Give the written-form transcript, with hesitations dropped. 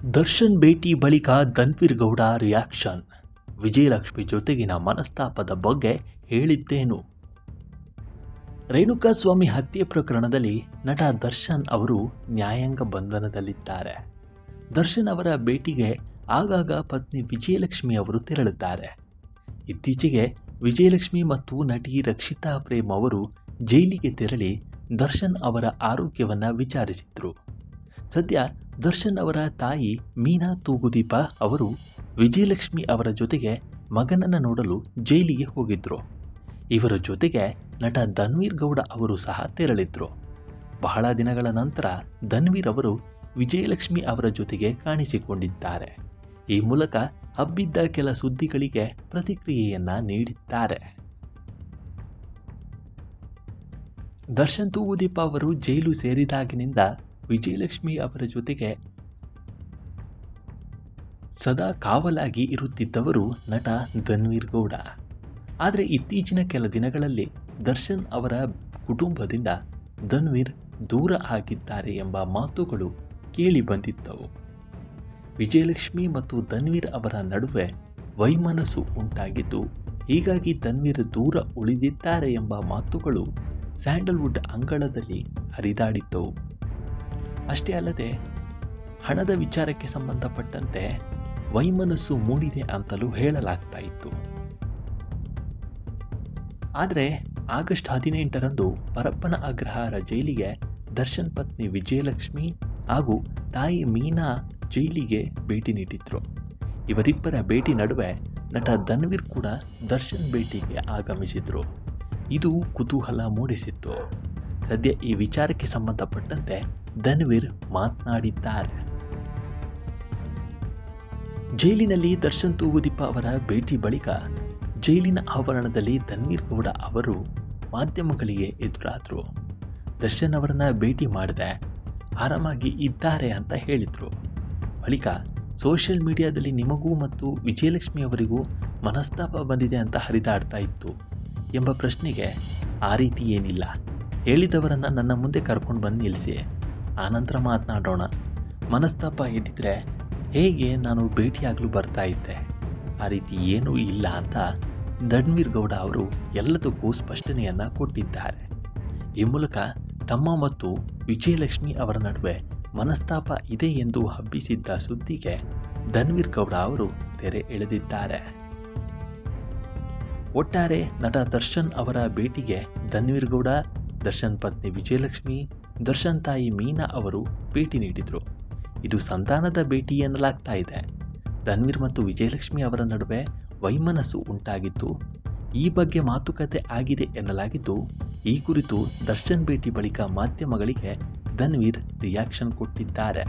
ದರ್ಶನ್ ಭೇಟಿ ಬಳಿಕ ಧನ್ವೀರ್ ಗೌಡ ರಿಯಾಕ್ಷನ್. ವಿಜಯಲಕ್ಷ್ಮಿ ಜೊತೆಗಿನ ಮನಸ್ತಾಪದ ಬಗ್ಗೆ ಹೇಳಿದ್ದೇನು? ರೇಣುಕಾಸ್ವಾಮಿ ಹತ್ಯೆ ಪ್ರಕರಣದಲ್ಲಿ ನಟ ದರ್ಶನ್ ಅವರು ನ್ಯಾಯಾಂಗ ಬಂಧನದಲ್ಲಿದ್ದಾರೆ. ದರ್ಶನ್ ಅವರ ಭೇಟಿಗೆ ಆಗಾಗ ಪತ್ನಿ ವಿಜಯಲಕ್ಷ್ಮಿ ಅವರು ತೆರಳುತ್ತಾರೆ. ಇತ್ತೀಚೆಗೆ ವಿಜಯಲಕ್ಷ್ಮಿ ಮತ್ತು ನಟಿ ರಕ್ಷಿತಾ ಪ್ರೇಮ್ ಅವರು ಜೈಲಿಗೆ ತೆರಳಿ ದರ್ಶನ್ ಅವರ ಆರೋಗ್ಯವನ್ನು ವಿಚಾರಿಸಿದ್ರು. ಸದ್ಯ ದರ್ಶನ್ ಅವರ ತಾಯಿ ಮೀನಾ ತೂಗುದೀಪ ಅವರು ವಿಜಯಲಕ್ಷ್ಮಿ ಅವರ ಜೊತೆಗೆ ಮಗನನ್ನು ನೋಡಲು ಜೈಲಿಗೆ ಹೋಗಿದ್ರು. ಇವರ ಜೊತೆಗೆ ನಟ ಧನ್ವೀರ್ ಗೌಡ ಅವರು ಸಹ ತೆರಳಿದ್ರು. ಬಹಳ ದಿನಗಳ ನಂತರ ಧನ್ವೀರ್ ಅವರು ವಿಜಯಲಕ್ಷ್ಮಿ ಅವರ ಜೊತೆಗೆ ಕಾಣಿಸಿಕೊಂಡಿದ್ದಾರೆ. ಈ ಮೂಲಕ ಹಬ್ಬಿದ್ದ ಕೆಲ ಸುದ್ದಿಗಳಿಗೆ ಪ್ರತಿಕ್ರಿಯೆಯನ್ನ ನೀಡಿದ್ದಾರೆ. ದರ್ಶನ್ ತೂಗುದೀಪ ಅವರು ಜೈಲು ಸೇರಿದಾಗಿನಿಂದ ವಿಜಯಲಕ್ಷ್ಮಿ ಅವರ ಜೊತೆಗೆ ಸದಾ ಕಾವಲಾಗಿ ಇರುತ್ತಿದ್ದವರು ನಟ ಧನ್ವೀರ್ ಗೌಡ. ಆದರೆ ಇತ್ತೀಚಿನ ಕೆಲ ದಿನಗಳಲ್ಲಿ ದರ್ಶನ್ ಅವರ ಕುಟುಂಬದಿಂದ ಧನ್ವೀರ್ ದೂರ ಆಗಿದ್ದಾರೆ ಎಂಬ ಮಾತುಗಳು ಕೇಳಿ ಬಂದಿದ್ದವು. ವಿಜಯಲಕ್ಷ್ಮಿ ಮತ್ತು ಧನ್ವೀರ್ ಅವರ ನಡುವೆ ವೈಮನಸ್ಸು ಉಂಟಾಗಿದ್ದು, ಹೀಗಾಗಿ ಧನ್ವೀರ್ ದೂರ ಉಳಿದಿದ್ದಾರೆ ಎಂಬ ಮಾತುಗಳು ಸ್ಯಾಂಡಲ್ವುಡ್ ಅಂಗಳದಲ್ಲಿ ಹರಿದಾಡಿದ್ದವು. ಅಷ್ಟೇ ಅಲ್ಲದೆ ಹಣದ ವಿಚಾರಕ್ಕೆ ಸಂಬಂಧಪಟ್ಟಂತೆ ವೈಮನಸ್ಸು ಮೂಡಿದೆ ಅಂತಲೂ ಹೇಳಲಾಗ್ತಾ ಇತ್ತು. ಆದರೆ ಆಗಸ್ಟ್ 18ರಂದು ಪರಪ್ಪನ ಅಗ್ರಹಾರ ಜೈಲಿಗೆ ದರ್ಶನ್ ಪತ್ನಿ ವಿಜಯಲಕ್ಷ್ಮಿ ಹಾಗೂ ತಾಯಿ ಮೀನಾ ಜೈಲಿಗೆ ಭೇಟಿ ನೀಡಿದ್ರು. ಇವರಿಬ್ಬರ ಭೇಟಿ ನಡುವೆ ನಟ ಧನ್ವೀರ್ ಕೂಡ ದರ್ಶನ್ ಭೇಟಿಗೆ ಆಗಮಿಸಿದ್ರು. ಇದು ಕುತೂಹಲ ಮೂಡಿಸಿತ್ತು. ಸದ್ಯ ಈ ವಿಚಾರಕ್ಕೆ ಸಂಬಂಧಪಟ್ಟಂತೆ ಧನ್ವೀರ್ ಮಾತನಾಡಿದ್ದಾರೆ. ಜೈಲಿನಲ್ಲಿ ದರ್ಶನ್ ತೂಗುದೀಪ ಅವರ ಭೇಟಿ ಬಳಿಕ ಜೈಲಿನ ಆವರಣದಲ್ಲಿ ಧನ್ವೀರ್ ಗೌಡ ಅವರು ಮಾಧ್ಯಮಗಳಿಗೆ ಎದುರಾದರು. ದರ್ಶನ್ ಅವರನ್ನ ಭೇಟಿ ಮಾಡಿದೆ, ಆರಾಮಾಗಿ ಇದ್ದಾರೆ ಅಂತ ಹೇಳಿದರು. ಬಳಿಕ ಸೋಷಿಯಲ್ ಮೀಡಿಯಾದಲ್ಲಿ ನಿಮಗೂ ಮತ್ತು ವಿಜಯಲಕ್ಷ್ಮಿ ಅವರಿಗೂ ಮನಸ್ತಾಪ ಬಂದಿದೆ ಅಂತ ಹರಿದಾಡ್ತಾ ಇತ್ತು ಎಂಬ ಪ್ರಶ್ನೆಗೆ, ಆ ರೀತಿ ಏನಿಲ್ಲ, ಹೇಳಿದವರನ್ನು ನನ್ನ ಮುಂದೆ ಕರ್ಕೊಂಡು ಬಂದು ನಿಲ್ಲಿಸಿ, ಆನಂತರ ಮಾತನಾಡೋಣ. ಮನಸ್ತಾಪ ಇದ್ದಿದ್ರೆ ಹೇಗೆ ನಾನು ಭೇಟಿಯಾಗಲು ಬರ್ತಾ ಇದ್ದೆ, ಆ ರೀತಿ ಏನೂ ಇಲ್ಲ ಅಂತ ಧನ್ವೀರ್ ಗೌಡ ಅವರು ಎಲ್ಲದಕ್ಕೂ ಸ್ಪಷ್ಟನೆಯನ್ನು ಕೊಟ್ಟಿದ್ದಾರೆ. ಈ ಮೂಲಕ ತಮ್ಮ ಮತ್ತು ವಿಜಯಲಕ್ಷ್ಮಿ ಅವರ ನಡುವೆ ಮನಸ್ತಾಪ ಇದೆ ಎಂದು ಹಬ್ಬಿಸಿದ್ದ ಸುದ್ದಿಗೆ ಧನ್ವೀರ್ ಗೌಡ ಅವರು ತೆರೆ ಎಳೆದಿದ್ದಾರೆ. ಒಟ್ಟಾರೆ ನಟ ದರ್ಶನ್ ಅವರ ಭೇಟಿಗೆ ಧನ್ವೀರ್ ಗೌಡ, ದರ್ಶನ್ ಪತ್ನಿ ವಿಜಯಲಕ್ಷ್ಮಿ, ದರ್ಶನ್ ತಾಯಿ ಮೀನಾ ಅವರು ಭೇಟಿ ನೀಡಿದರು. ಇದು ಸಂತಾನದ ಭೇಟಿ ಎನ್ನಲಾಗ್ತಾ ಇದೆ. ಧನ್ವೀರ್ ಮತ್ತು ವಿಜಯಲಕ್ಷ್ಮಿ ಅವರ ನಡುವೆ ವೈಮನಸ್ಸು ಉಂಟಾಗಿದ್ದು, ಈ ಬಗ್ಗೆ ಮಾತುಕತೆ ಆಗಿದೆ ಎನ್ನಲಾಗಿದ್ದು, ಈ ಕುರಿತು ದರ್ಶನ್ ಭೇಟಿ ಬಳಿಕ ಮಾಧ್ಯಮಗಳಿಗೆ ಧನ್ವೀರ್ ರಿಯಾಕ್ಷನ್ ಕೊಟ್ಟಿದ್ದಾರೆ.